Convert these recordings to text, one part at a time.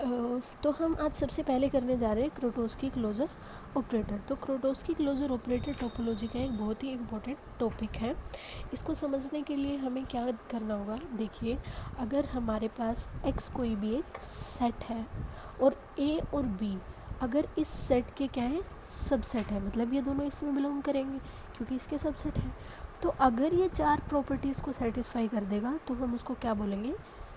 तो हम आज सबसे पहले करने जा रहे हैं क्रोटोस्की क्लोजर ऑपरेटर। तो क्रोटोस्की क्लोजर ऑपरेटर टोपोलॉजी का एक बहुत ही इम्पोर्टेंट टॉपिक है। इसको समझने के लिए हमें क्या करना होगा, देखिए, अगर हमारे पास x कोई भी एक सेट है और a और b अगर इस सेट के क्या है, सबसेट है, मतलब ये दोनों इसमें बिलोंग करेंगे क्योंकि इसके सबसेट हैं। तो अगर ये चार प्रॉपर्टीज़ को सेटिस्फाई कर देगा तो हम उसको क्या बोलेंगे,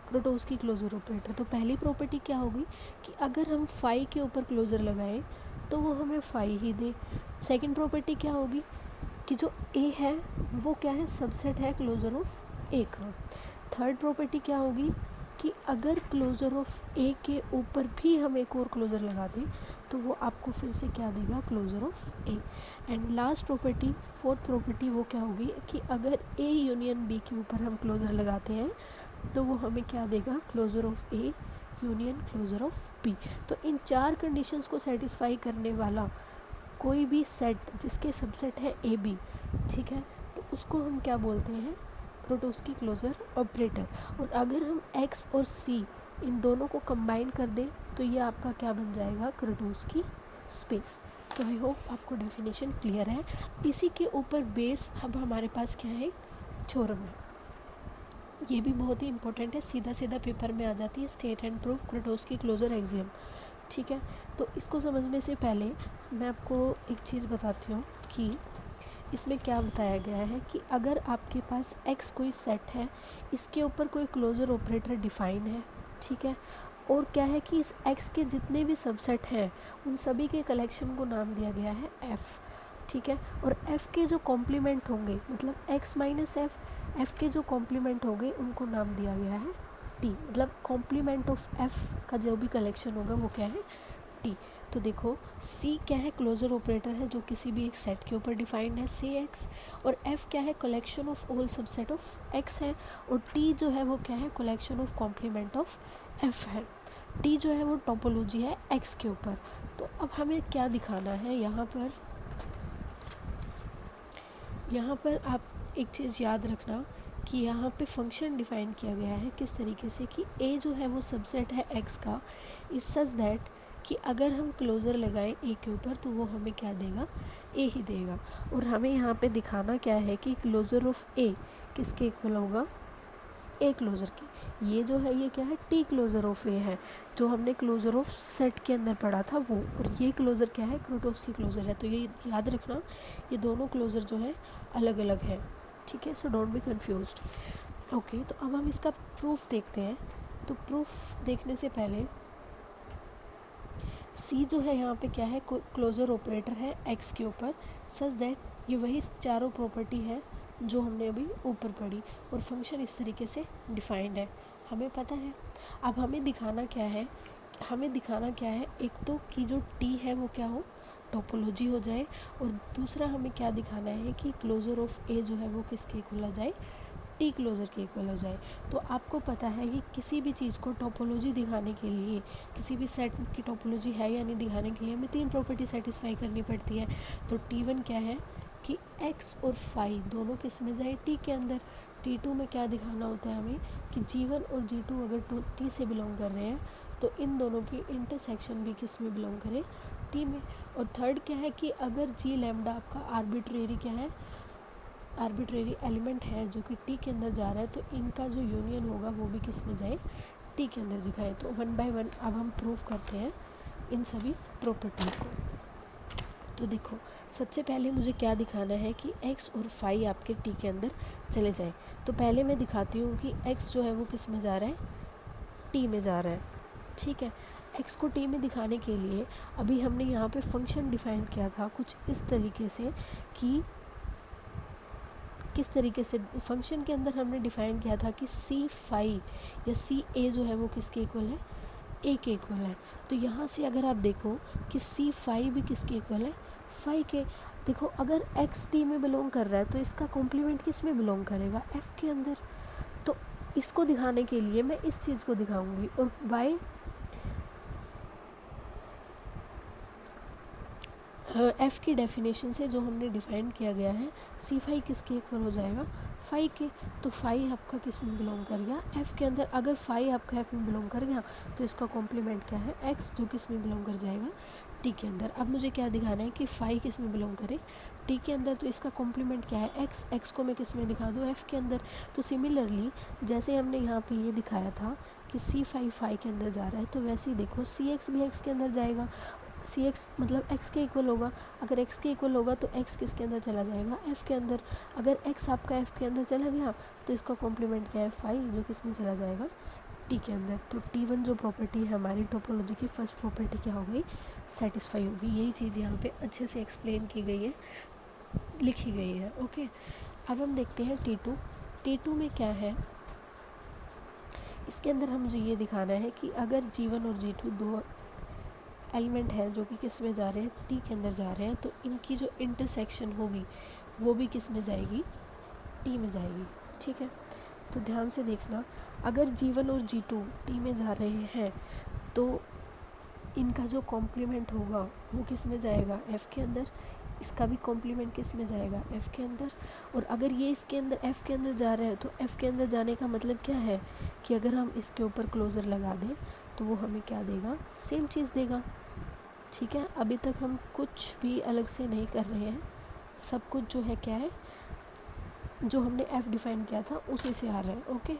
क्रोटोस्की क्लोजर ऑपरेटर। तो पहली प्रॉपर्टी क्या होगी कि अगर हम फाई के ऊपर क्लोजर लगाएं तो वो हमें फाई ही दे। सेकंड प्रॉपर्टी क्या होगी कि जो ए है वो क्या है, सबसेट है क्लोजर ऑफ ए का। थर्ड प्रॉपर्टी क्या होगी कि अगर क्लोजर ऑफ ए के ऊपर भी हम एक और क्लोजर लगा दें तो वो आपको फिर से क्या देगा, closure of A. And last property, fourth property, वो क्या होगी कि अगर ए यूनियन बी के ऊपर हम क्लोजर लगाते हैं तो वो हमें क्या देगा, closure of A union closure of B. तो इन चार कंडीशंस को सेटिस्फाई करने वाला कोई भी सेट जिसके सबसेट है ए बी, ठीक है, तो उसको हम क्या बोलते हैं, क्रोटोस्की क्लोजर ऑपरेटर। और अगर हम एक्स और सी इन दोनों को कंबाइन कर दें तो ये आपका क्या बन जाएगा, क्रोटोस्की स्पेस। तो आई होप आपको डेफिनेशन क्लियर है। इसी के ऊपर बेस अब हमारे पास क्या है, थ्योरम है। ये भी बहुत ही इंपॉर्टेंट है, सीधा सीधा पेपर में आ जाती है, state and proof Kuratowski closure axiom, ठीक है। तो इसको समझने से पहले मैं आपको एक चीज़ बताती हूँ कि इसमें क्या बताया गया है कि अगर आपके पास x कोई सेट है, इसके ऊपर कोई क्लोजर ऑपरेटर डिफाइन है, ठीक है, और क्या है कि इस x के जितने भी सबसेट हैं उन सभी के कलेक्शन को नाम दिया गया है f, ठीक है। और f के जो कॉम्प्लीमेंट होंगे, मतलब x माइनस f के जो कॉम्प्लीमेंट होंगे उनको नाम दिया गया है t, मतलब कॉम्प्लीमेंट ऑफ f का जो भी कलेक्शन होगा वो क्या है, t। तो देखो c क्या है, क्लोजर ऑपरेटर है जो किसी भी एक सेट के ऊपर डिफाइंड है, से x। और f क्या है, collection of all subset of x है। और t जो है वो क्या है, collection of complement of f है। t जो है वो टोपोलॉजी है x के ऊपर। तो अब हमें क्या दिखाना है यहाँ पर आप एक चीज़ याद रखना कि यहाँ पे फंक्शन डिफाइन किया गया है किस तरीके से कि a जो है वो सबसेट है x का, इज सच दैट कि अगर हम क्लोज़र लगाएं a के ऊपर तो वो हमें क्या देगा, a ही देगा। और हमें यहाँ पे दिखाना क्या है कि क्लोज़र ऑफ a किसके इक्वल होगा, ए क्लोज़र के। ये जो है ये क्या है, टी क्लोज़र ऑफ ए है, जो हमने क्लोज़र ऑफ सेट के अंदर पढ़ा था वो। और ये क्लोज़र क्या है, क्रोटोस्की क्लोज़र है। तो ये याद रखना, ये दोनों क्लोज़र जो है अलग अलग है, ठीक है, so don't be confused. Okay, तो अब हम इसका प्रूफ देखते हैं। तो प्रूफ देखने से पहले सी जो है यहाँ पे क्या है, क्लोज़र ऑपरेटर है एक्स के ऊपर, सच दैट ये वही चारों प्रॉपर्टी है जो हमने अभी ऊपर पढ़ी। और फंक्शन इस तरीके से डिफाइंड है, हमें पता है। अब हमें दिखाना क्या है, एक तो कि जो टी है वो क्या हो, टोपोलॉजी हो जाए। और दूसरा हमें क्या दिखाना है कि क्लोज़र ऑफ ए जो है वो किसके इक्वल आ जाए, टी क्लोज़र के इक्वल हो जाए। तो आपको पता है कि किसी भी चीज़ को टोपोलॉजी दिखाने के लिए, किसी भी सेट की टोपोलॉजी है या नहीं दिखाने के लिए हमें तीन प्रॉपर्टी सेटिस्फाई करनी पड़ती है। तो T1 क्या है कि x और फाई दोनों किस में जाए, टी के अंदर। T2 में क्या दिखाना होता है हमें कि G1 और G2 अगर टी से बिलोंग कर रहे हैं तो इन दोनों की इंटरसेक्शन भी किस में बिलोंग करे, टी में। और थर्ड क्या है कि अगर G लैम्डा आपका आर्बिट्रेरी क्या है, आर्बिट्रेरी एलिमेंट है जो कि टी के अंदर जा रहा है, तो इनका जो यूनियन होगा वो भी किस में जाए, टी के अंदर दिखाए। तो वन बाय वन अब हम प्रूव करते हैं इन सभी प्रॉपर्टी को। तो देखो, सबसे पहले मुझे क्या दिखाना है कि x और फाई आपके टी के अंदर चले जाएं। तो पहले मैं दिखाती हूँ कि x जो है वो किस में जा रहा है, टी में जा रहा है, ठीक है। x को टी में दिखाने के लिए अभी हमने यहाँ पे फंक्शन डिफाइन किया था कुछ इस तरीके से कि किस तरीके से फंक्शन के अंदर हमने डिफाइन किया था कि सी फाई या सी ए जो है वो किसके इक्वल है, ए के इक्वल है। तो यहाँ से अगर आप देखो कि सी फाई भी किसके इक्वल है, फाई के। देखो अगर एक्स टी में बिलोंग कर रहा है तो इसका कॉम्प्लीमेंट किस में बिलोंग करेगा, एफ के अंदर। तो इसको दिखाने के लिए मैं इस चीज़ को दिखाऊंगी। और बाय एफ़ की डेफिनेशन से जो हमने डिफ़ाइन किया गया है, सी फाई किसके इक्वल हो जाएगा, फाई के। तो फाई आपका किस में बिलोंग कर गया, एफ़ के अंदर। अगर फाई आपका एफ़ में बिलोंग कर गया तो इसका कॉम्प्लीमेंट क्या है, एक्स, जो किस में बिलोंग कर जाएगा, टी के अंदर। अब मुझे क्या दिखाना है कि फाई किस में बिलोंग करे, टी के अंदर। तो इसका कॉम्प्लीमेंट क्या है, एक्स। एक्स को मैं किस में दिखा दूँ, एफ़ के अंदर। तो सिमिलरली जैसे हमने यहाँ पे ये दिखाया था कि सी फाई फाई के अंदर जा रहा है, तो वैसे ही देखो सी एक्स भी एक्स के अंदर जाएगा। सी एक्स मतलब एक्स के इक्वल होगा। अगर एक्स के इक्वल होगा तो एक्स किसके अंदर चला जाएगा, एफ़ के अंदर। अगर एक्स आपका एफ़ के अंदर चला गया तो इसका कॉम्प्लीमेंट क्या है, फाई, जो किस में चला जाएगा, टी के अंदर। तो T1 जो प्रॉपर्टी है हमारी टोपोलॉजी की फर्स्ट प्रॉपर्टी क्या हो गई, सेटिस्फाई होगी। यही चीज़ यहाँ पे अच्छे से एक्सप्लेन की गई है, लिखी गई है। ओके, अब हम देखते हैं T2। T2 में क्या है, इसके अंदर हम मुझे ये दिखाना है कि अगर G1 और G2 दो एलिमेंट हैं जो कि किस में जा रहे हैं, टी के अंदर जा रहे हैं, तो इनकी जो इंटरसेक्शन होगी वो भी किस में जाएगी, टी में जाएगी। ठीक है, तो ध्यान से देखना, अगर G1 और G2 टी में जा रहे हैं तो इनका जो कॉम्प्लीमेंट होगा वो किस में जाएगा, एफ़ के अंदर। इसका भी कॉम्प्लीमेंट किस में जाएगा, एफ़ के अंदर। और अगर ये इसके अंदर एफ़ के अंदर जा रहा है तो एफ़ के अंदर जाने का मतलब क्या है कि अगर हम इसके ऊपर क्लोज़र लगा दें तो वो हमें क्या देगा, सेम चीज़ देगा। ठीक है, अभी तक हम कुछ भी अलग से नहीं कर रहे हैं, सब कुछ जो है क्या है, जो हमने एफ़ डिफ़ाइन किया था उसी से आ रहा है। ओके,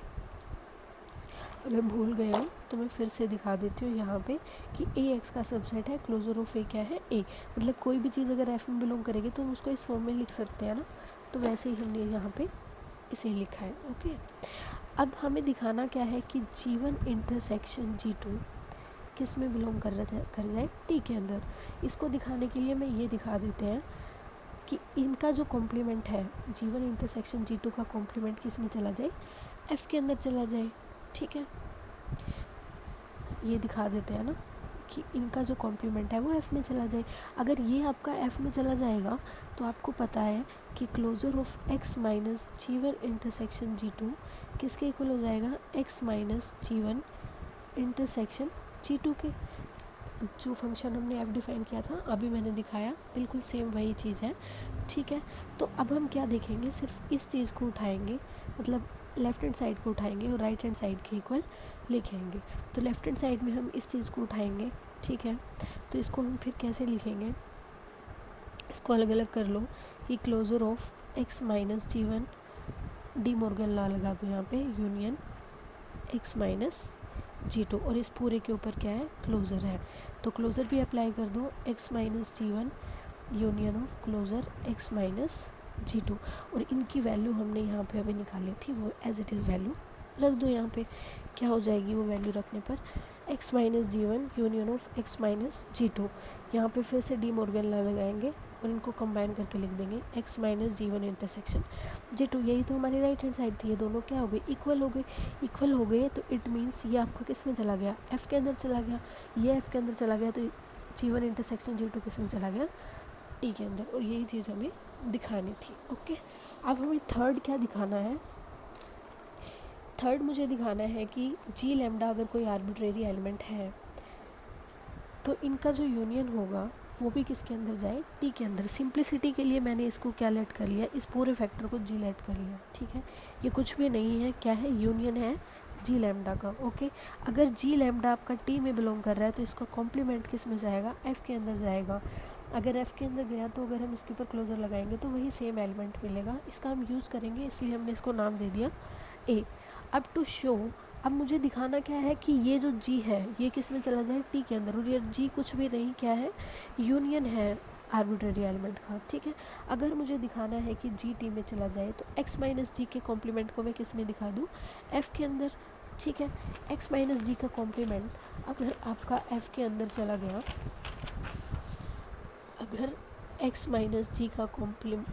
अगर भूल गए हो तो मैं फिर से दिखा देती हूँ यहाँ पे कि ए एक्स का सबसेट है, क्लोजर ऑफ ए क्या है, ए। मतलब कोई भी चीज़ अगर एफ़ में बिलोंग करेगी तो हम उसको इस फॉर्म में लिख सकते हैं ना, तो वैसे ही हमने यहाँ पे इसे लिखा है। ओके, अब हमें दिखाना क्या है कि G1 इंटरसेक्शन G2 किस में बिलोंग कर जाए, टी के अंदर। इसको दिखाने के लिए मैं ये दिखा देते हैं कि इनका जो कॉम्प्लीमेंट है, G1 इंटरसेक्शन G2 का कॉम्प्लीमेंट किस में चला जाए, एफ़ के अंदर चला जाए। ठीक है, ये दिखा देते हैं ना कि इनका जो कॉम्प्लीमेंट है वो एफ़ में चला जाए। अगर ये आपका एफ़ में चला जाएगा तो आपको पता है कि closure of X minus G1 intersection G2 किसके इक्वल हो जाएगा, x minus G1 intersection G2 के। जो फंक्शन हमने एफ़ डिफ़ाइन किया था अभी मैंने दिखाया, बिल्कुल सेम वही चीज़ है। ठीक है, तो अब हम क्या देखेंगे, सिर्फ इस चीज़ को उठाएंगे, मतलब लेफ़्ट हैंड साइड को उठाएंगे और राइट हैंड साइड के इक्वल लिखेंगे। तो लेफ़्ट हैंड साइड में हम इस चीज़ को उठाएंगे। ठीक है, तो इसको हम फिर कैसे लिखेंगे, इसको अलग अलग कर लो कि closure of X minus G1, De Morgan law लगा दो यहाँ पे, यूनियन एक्स माइनस G2, और इस पूरे के ऊपर क्या है, क्लोज़र है, तो क्लोज़र भी अप्लाई कर दो, X minus G1 union of closure X minus G2। और इनकी वैल्यू हमने यहाँ पे अभी निकाली थी, वो एज इट इज़ वैल्यू रख दो यहाँ पे। क्या हो जाएगी वो वैल्यू रखने पर, x minus G1 union of X minus G2। यहाँ पे फिर से डी मॉर्गन लॉ लगाएंगे और इनको कंबाइन करके लिख देंगे, x minus G1 intersection G2। यही तो हमारी राइट हैंड साइड थी, ये दोनों क्या हो गए, इक्वल हो गए। इक्वल हो गए तो इट मीन्स ये आपका किस में चला गया, एफ़ के अंदर चला गया, ये एफ़ के अंदर चला गया, तो G1 इंटरसेक्शन G2 किस में चला गया, टी के अंदर। और यही चीज़ हमें दिखानी थी। ओके, अब हमें थर्ड क्या दिखाना है, थर्ड मुझे दिखाना है कि जी लैम्डा अगर कोई आर्बिट्रेरी एलिमेंट है तो इनका जो यूनियन होगा वो भी किसके अंदर जाए, टी के अंदर। सिंप्लिसिटी के लिए मैंने इसको क्या लेट कर लिया, इस पूरे फैक्टर को जी लेट कर लिया। ठीक है, ये कुछ भी नहीं है, क्या है, यूनियन है जी लैम्डा का। ओके, अगर जी लैम्डा आपका टी में बिलोंग कर रहा है तो इसका कॉम्प्लीमेंट किस में जाएगा, एफ़ के अंदर जाएगा। अगर एफ़ के अंदर गया तो अगर हम इसके ऊपर क्लोजर लगाएंगे तो वही सेम एलिमेंट मिलेगा, इसका हम यूज़ करेंगे, इसलिए हमने इसको नाम दे दिया ए। अब टू शो, अब मुझे दिखाना क्या है कि ये जो जी है ये किस में चला जाए, टी के अंदर। और ये जी कुछ भी नहीं, क्या है, यूनियन है आर्बिट्रेरी एलिमेंट का। ठीक है, अगर मुझे दिखाना है कि जी टी में चला जाए तो एक्स माइनस जी के कॉम्प्लीमेंट को मैं किस में दिखा दूँ, एफ़ के अंदर। ठीक है, एक्स माइनस जी का कॉम्प्लीमेंट अगर आपका एफ़ के अंदर चला गया, अगर एक्स माइनस जी का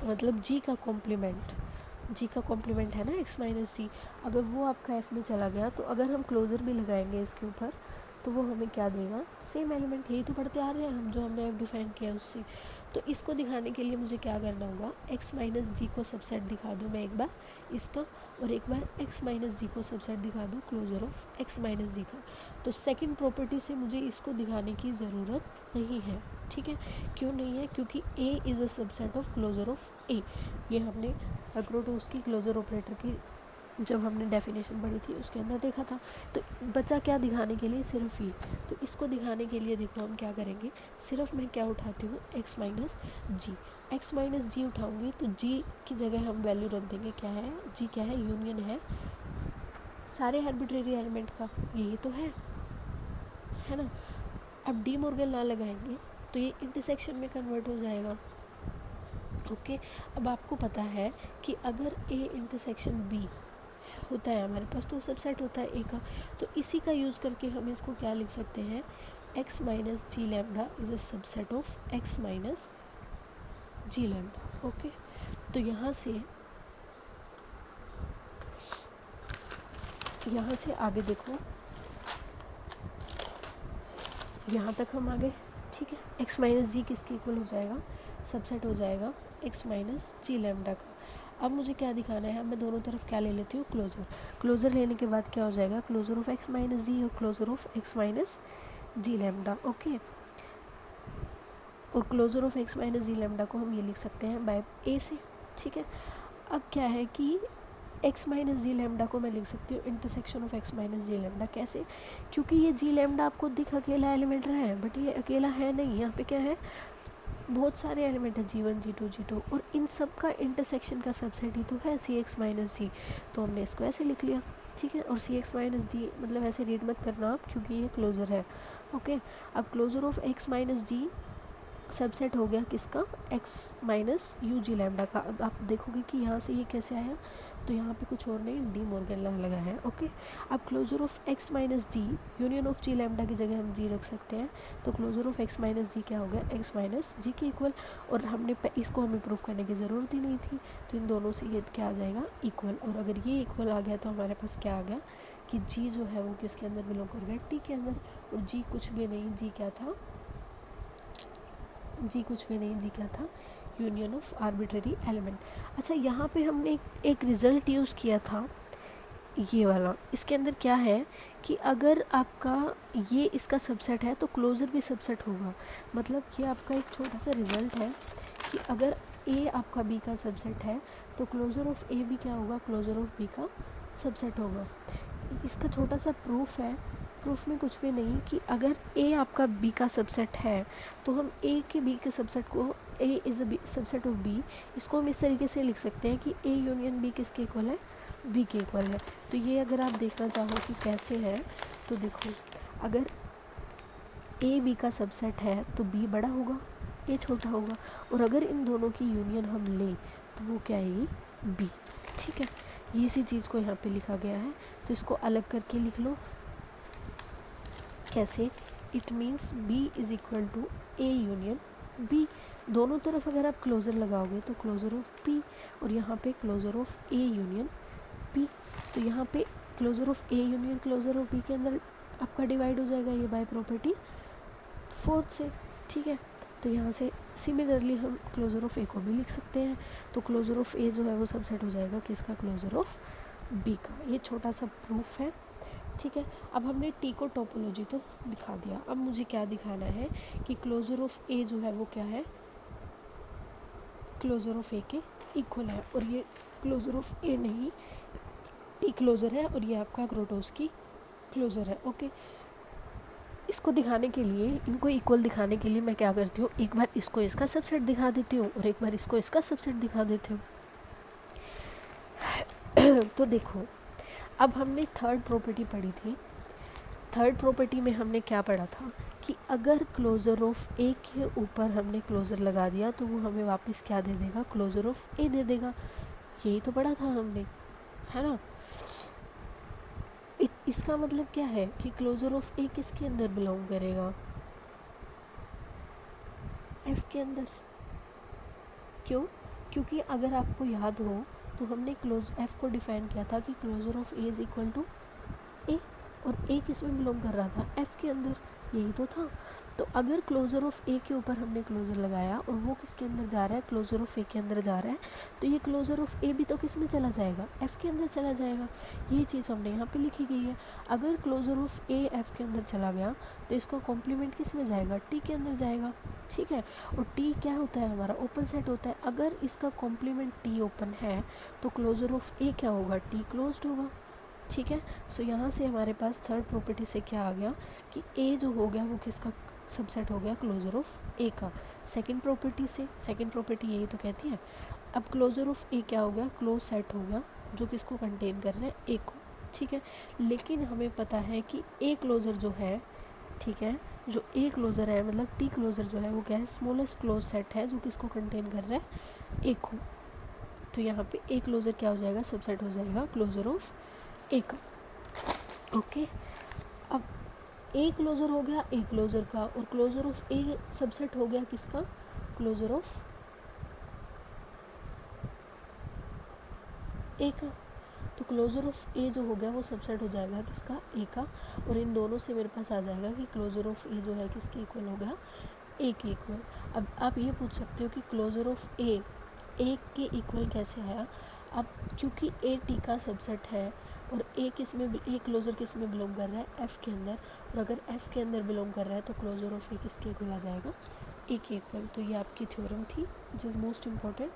मतलब जी का कॉम्प्लीमेंट है ना एक्स माइनस जी, अगर वो आपका एफ़ में चला गया तो अगर हम क्लोज़र भी लगाएंगे इसके ऊपर तो वो हमें क्या देगा, सेम एलिमेंट। यही तो पढ़ते आ रहे हैं हम, जो हमने अब डिफाइन किया उससे। तो इसको दिखाने के लिए मुझे क्या करना होगा, x माइनस जी को सबसेट दिखा दूँ मैं एक बार इसका, और एक बार x माइनस जी को सबसेट दिखा दूँ क्लोजर ऑफ x माइनस जी का। तो सेकंड प्रॉपर्टी से मुझे इसको दिखाने की ज़रूरत नहीं है, ठीक है। क्यों नहीं है, क्योंकि a is a subset of closure of a। ये हमने क्रोटोस्की क्लोजर ऑपरेटर की जब हमने डेफिनेशन पढ़ी थी उसके अंदर देखा था। तो बचा क्या दिखाने के लिए, सिर्फ ये। तो इसको दिखाने के लिए देखो हम क्या करेंगे, सिर्फ मैं क्या उठाती हूँ, x माइनस जी। x माइनस जी उठाऊँगी तो g की जगह हम वैल्यू रख देंगे, क्या है, g क्या है, यूनियन है सारे आर्बिट्रेरी एलिमेंट का, यही तो है ना। अब डी मॉर्गन लॉ लगाएंगे तो ये इंटरसेक्शन में कन्वर्ट हो जाएगा। ओके, अब आपको पता है कि अगर a इंटरसेक्शन b होता है हमारे पास तो सबसेट होता है ए का। तो इसी का यूज़ करके हम इसको क्या लिख सकते हैं, x minus ji lambda is a subset of x minus ji lambda. Okay, तो यहाँ से आगे देखो, यहाँ तक हम आ गए, ठीक है। x माइनस जी किसके इक्वल हो जाएगा, सबसेट हो जाएगा x माइनस जी लैम्डा का। अब मुझे क्या दिखाना है, मैं दोनों तरफ क्या ले लेती हूँ, क्लोजर लेने के बाद क्या हो जाएगा, closure of x minus g और closure of x minus ji lambda. Okay, और closure of x minus ji lambda को हम ये लिख सकते हैं बाय a से, ठीक है। अब क्या है कि x माइनस जी लैम्डा को मैं लिख सकती हूँ intersection of x minus ji lambda. कैसे, क्योंकि ये जी लैम्डा आपको दिख अकेला एलिमेंट रहा है, बट ये अकेला है नहीं, यहाँ पे क्या है, बहुत सारे एलिमेंट है, G1 G2 G2, और इन सब का इंटरसेक्शन का सबसेट ही तो है Cx माइनस जी। तो हमने इसको ऐसे लिख लिया, ठीक है। और Cx माइनस जी मतलब ऐसे रीड मत करना आप, क्योंकि ये क्लोजर है। ओके, अब closure of x minus G subset हो गया किसका, x minus U G lambda का। अब आप देखोगे कि यहाँ से ये कैसे आया, तो यहाँ पे कुछ और नहीं, डी मॉर्गन लॉ लगा है। ओके, अब closure of x minus G union of G lambda की जगह हम g रख सकते हैं। तो closure of x minus G क्या हो गया, x माइनस जी के इक्वल। और हमने इसको हमें प्रूव करने की ज़रूरत ही नहीं थी, तो इन दोनों से ये क्या आ जाएगा, इक्वल। और अगर ये इक्वल आ गया तो हमारे पास क्या आ गया कि g जो है वो किसके अंदर बिलोंग कर गया, t के अंदर। और g कुछ भी नहीं, g क्या था, जी कुछ भी नहीं, जी क्या था, यूनियन ऑफ आर्बिट्रेरी एलिमेंट। अच्छा, यहाँ पे हमने एक रिज़ल्ट यूज़ किया था ये वाला। इसके अंदर क्या है कि अगर आपका ये इसका सबसेट है तो क्लोजर भी सबसेट होगा। मतलब ये आपका एक छोटा सा रिज़ल्ट है कि अगर ए आपका बी का सबसेट है तो क्लोजर ऑफ ए भी क्या होगा, क्लोजर ऑफ बी का सबसेट होगा। इसका छोटा सा प्रूफ है, प्रूफ में कुछ भी नहीं, कि अगर ए आपका बी का सबसेट है तो हम ए के बी के सबसेट को, A is the subset of B, इसको हम इस तरीके से लिख सकते हैं कि ए यूनियन बी किसके इक्वल है, बी के इक्वल है। तो ये अगर आप देखना चाहो कि कैसे है, तो देखो, अगर ए बी का सबसेट है तो बी बड़ा होगा, ए छोटा होगा। और अगर इन दोनों की यूनियन हम लें तो वो क्या आएगी, बी, ठीक है। ये इसी चीज़ को यहाँ पे लिखा गया है, तो इसको अलग करके लिख लो। कैसे, it means b is equal to A union b। दोनों तरफ अगर आप क्लोज़र लगाओगे तो क्लोज़र ऑफ p, और यहाँ पे closure of a union p। तो यहाँ पे closure of a union closure of b के अंदर आपका डिवाइड हो जाएगा ये बाय प्रॉपर्टी 4 से, ठीक है। तो यहाँ से सिमिलरली हम क्लोज़र ऑफ a को भी लिख सकते हैं। तो क्लोज़र ऑफ a जो है वो सबसेट हो जाएगा किसका, क्लोज़र ऑफ b का। ये छोटा सा प्रूफ है, ठीक है। अब हमने टी को टोपोलॉजी तो दिखा दिया, अब मुझे क्या दिखाना है कि क्लोजर ऑफ ए जो है वो क्या है, क्लोजर ऑफ ए के इक्वल है। और ये क्लोजर ऑफ ए नहीं, टी क्लोजर है, और ये आपका क्रोटोस्की क्लोजर है। ओके, इसको दिखाने के लिए, इनको इक्वल दिखाने के लिए मैं क्या करती हूँ, एक बार इसको इसका सबसेट दिखा देती हूँ और एक बार इसको इसका सबसेट दिखा देती हूँ। तो देखो, अब हमने थर्ड प्रॉपर्टी पढ़ी थी। थर्ड प्रॉपर्टी में हमने क्या पढ़ा था कि अगर क्लोज़र ऑफ ए के ऊपर हमने क्लोज़र लगा दिया तो वो हमें वापस क्या दे देगा, क्लोज़र ऑफ ए दे देगा। यही तो पढ़ा था हमने, है ना। इसका मतलब क्या है कि क्लोज़र ऑफ ए किसके अंदर बिलोंग करेगा, एफ के अंदर। क्यों, क्योंकि अगर आपको याद हो तो हमने क्लोज एफ को डिफाइन किया था कि closure of A is equal to A, और ए किस में बिलोंग कर रहा था, एफ के अंदर, यही तो था। तो अगर क्लोजर ऑफ ए के ऊपर हमने क्लोजर लगाया और वो किसके अंदर जा रहा है, क्लोजर ऑफ ए के अंदर जा रहा है, तो ये क्लोजर ऑफ ए भी तो किस में चला जाएगा, एफ के अंदर चला जाएगा। ये चीज़ हमने यहाँ पे लिखी गई है। अगर क्लोजर ऑफ ए एफ के अंदर चला गया तो इसका कॉम्प्लीमेंट किस में जाएगा, टी के अंदर जाएगा, ठीक है। और टी क्या होता है, हमारा ओपन सेट होता है। अगर इसका कॉम्प्लीमेंट टी ओपन है तो क्लोजर ऑफ ए क्या होगा, टी क्लोज्ड होगा, ठीक है। सो यहाँ से हमारे पास थर्ड प्रॉपर्टी से क्या आ गया कि ए जो हो गया वो किसका सबसेट हो गया, क्लोजर ऑफ ए का। सेकंड प्रॉपर्टी से, सेकंड प्रॉपर्टी यही तो कहती है। अब क्लोजर ऑफ ए क्या हो गया, क्लोज सेट हो गया जो किसको कंटेन कर रहा है, ए को, ठीक है। लेकिन हमें पता है कि ए क्लोजर जो है, ठीक है, जो ए क्लोजर है मतलब टी क्लोजर जो है वो क्या है, स्मॉलेस्ट क्लोज सेट है जो किसको कंटेन कर रहा है, ए को। तो यहाँ पे ए क्लोजर क्या हो जाएगा, सबसेट हो जाएगा क्लोजर ऑफ ए का, ओके। अब ए क्लोजर हो गया ए क्लोजर का, और क्लोजर ऑफ ए सबसेट हो गया किसका, क्लोजर ऑफ ए का। तो क्लोजर ऑफ ए जो हो गया वो सबसेट हो जाएगा किसका, ए का। और इन दोनों से मेरे पास आ जाएगा कि क्लोजर ऑफ ए जो है किसके इक्वल हो गया, ए के इक्वल। अब आप ये पूछ सकते हो कि क्लोजर ऑफ ए के इक्वल कैसे आया। अब क्योंकि ए टी का सबसेट है और ए क्लोजर किस में बिलोंग कर रहा है, एफ़ के अंदर। और अगर एफ़ के अंदर बिलोंग कर रहा है तो क्लोजर ऑफ ए किसके इक्वल आ जाएगा, ए के इक्वल। तो ये आपकी थ्योरम थी विच इज़ मोस्ट इम्पॉर्टेंट।